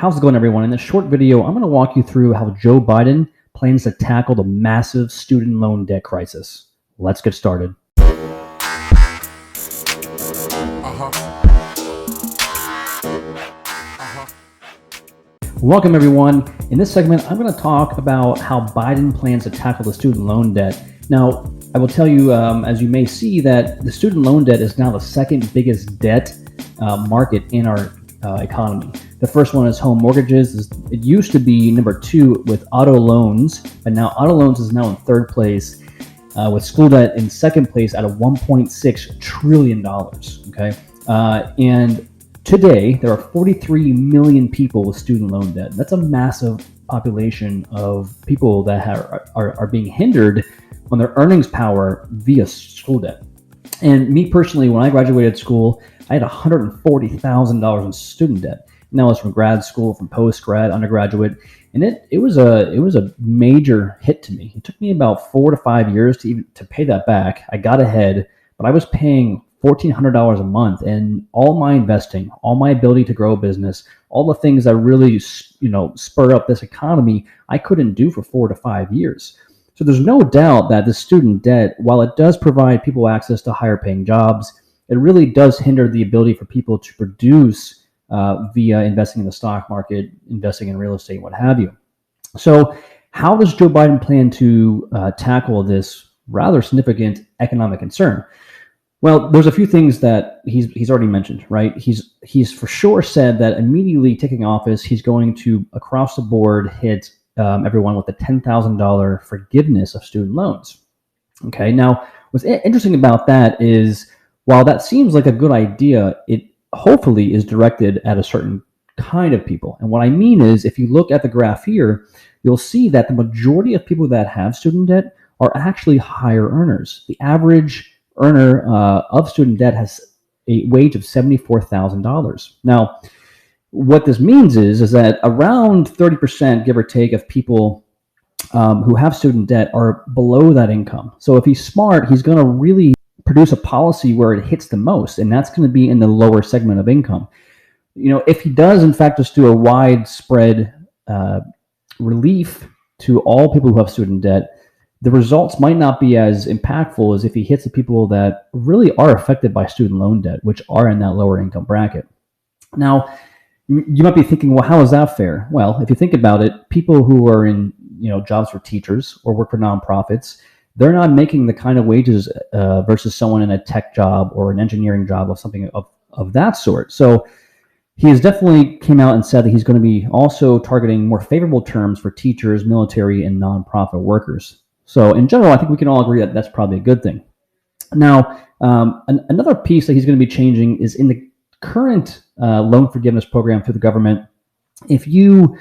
How's it going, everyone? In this short video, I'm going to walk you through how Joe Biden plans to tackle the massive student loan debt crisis. Let's get started. Welcome, everyone. In this segment, I'm going to talk about how Biden plans to tackle the student loan debt. Now, I will tell you, as you may see, that the student loan debt is now the second biggest debt market in our economy. The first one is home mortgages. It used to be number 2 with auto loans, but now auto loans is now in third place, with school debt in second place at a $1.6 trillion. Okay, and today there are 43 million people with student loan debt. That's a massive population of people that are being hindered on their earnings power via school debt. And me personally, when I graduated school, I had $140,000 in student debt. And that was from grad school, from post-grad, undergraduate, and it was a major hit to me. It took me about 4 to 5 years to pay that back. I got ahead, but I was paying $1,400 a month, and all my investing, all my ability to grow a business, all the things that really spur up this economy, I couldn't do for 4 to 5 years. So there's no doubt that the student debt, while it does provide people access to higher paying jobs, it really does hinder the ability for people to produce via investing in the stock market, investing in real estate, what have you. So how does Joe Biden plan to tackle this rather significant economic concern? Well, there's a few things that he's already mentioned, right? He's for sure said that immediately taking office, he's going to, across the board, hit everyone with a $10,000 forgiveness of student loans. Okay, now what's interesting about that is, while that seems like a good idea, it hopefully is directed at a certain kind of people. And what I mean is, if you look at the graph here, you'll see that the majority of people that have student debt are actually higher earners. The average earner of student debt has a wage of $74,000. Now, what this means is that around 30%, give or take, of people who have student debt are below that income. So if he's smart, he's going to really produce a policy where it hits the most, and that's going to be in the lower segment of income. If he does in fact just do a widespread relief to all people who have student debt, the results might not be as impactful as if he hits the people that really are affected by student loan debt, which are in that lower income bracket. Now, you might be thinking, well, how is that fair? Well, if you think about it, people who are in jobs for teachers or work for nonprofits, they're not making the kind of wages versus someone in a tech job or an engineering job or something of that sort. So he has definitely came out and said that he's going to be also targeting more favorable terms for teachers, military, and nonprofit workers. So in general, I think we can all agree that that's probably a good thing. Now, another piece that he's going to be changing is in the current loan forgiveness program through the government. If you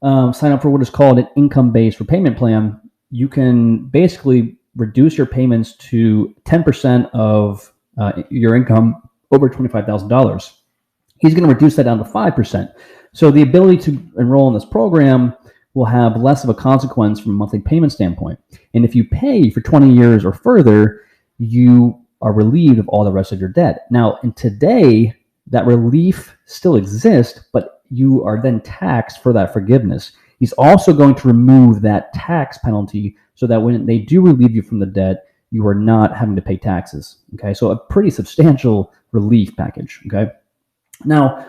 sign up for what is called an income-based repayment plan, you can basically reduce your payments to 10% of your income over $25,000. He's going to reduce that down to 5%. So the ability to enroll in this program will have less of a consequence from a monthly payment standpoint. And if you pay for 20 years or further, you are relieved of all the rest of your debt. Now, and today, that relief still exists, but you are then taxed for that forgiveness. He's also going to remove that tax penalty so that when they do relieve you from the debt, you are not having to pay taxes. Okay, so a pretty substantial relief package. Okay, now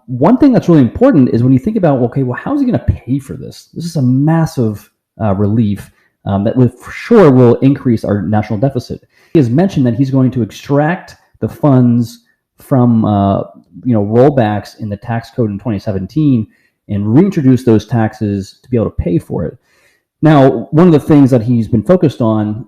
one thing that's really important is when you think about, okay, well, how is he going to pay for this? This is a massive relief that for sure will increase our national deficit. He has mentioned that he's going to extract the funds from rollbacks in the tax code in 2017 and reintroduce those taxes to be able to pay for it. Now, one of the things that he's been focused on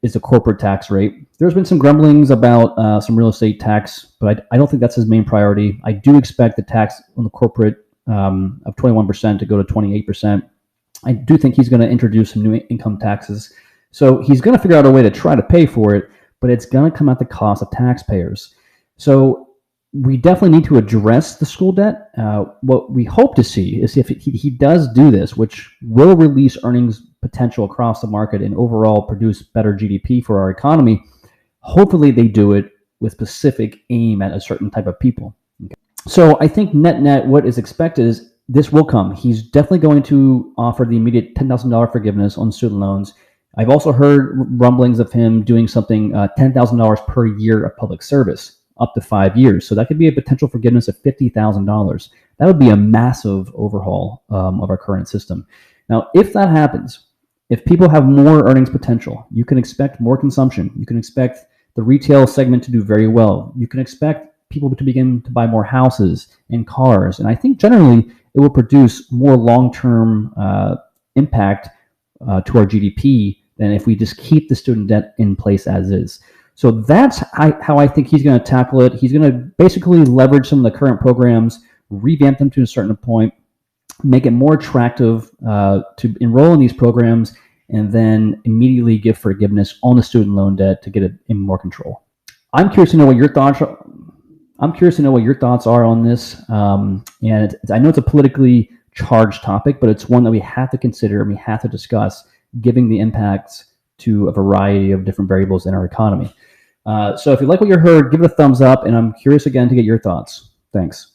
is the corporate tax rate. There's been some grumblings about some real estate tax, but I don't think that's his main priority. I do expect the tax on the corporate of 21% to go to 28%. I do think he's going to introduce some new income taxes. So he's going to figure out a way to try to pay for it, but it's going to come at the cost of taxpayers. So we definitely need to address the school debt. What we hope to see is if he does do this, which will release earnings potential across the market and overall produce better GDP for our economy, hopefully they do it with specific aim at a certain type of people. Okay. So I think net, what is expected is this will come. He's definitely going to offer the immediate $10,000 forgiveness on student loans. I've also heard rumblings of him doing something $10,000 per year of public service, up to 5 years. So that could be a potential forgiveness of $50,000. That would be a massive overhaul of our current system. Now, if that happens, if people have more earnings potential, you can expect more consumption. You can expect the retail segment to do very well. You can expect people to begin to buy more houses and cars. And I think generally it will produce more long-term impact to our GDP than if we just keep the student debt in place as is. So that's how I think he's going to tackle it. He's going to basically leverage some of the current programs, revamp them to a certain point, make it more attractive to enroll in these programs, and then immediately give forgiveness on the student loan debt to get it in more control. I'm curious to know what your thoughts are. I'm curious to know what your thoughts are on this. And I know it's a politically charged topic, but it's one that we have to consider and we have to discuss, given the impacts to a variety of different variables in our economy. So if you like what you heard, give it a thumbs up, and I'm curious again to get your thoughts. Thanks.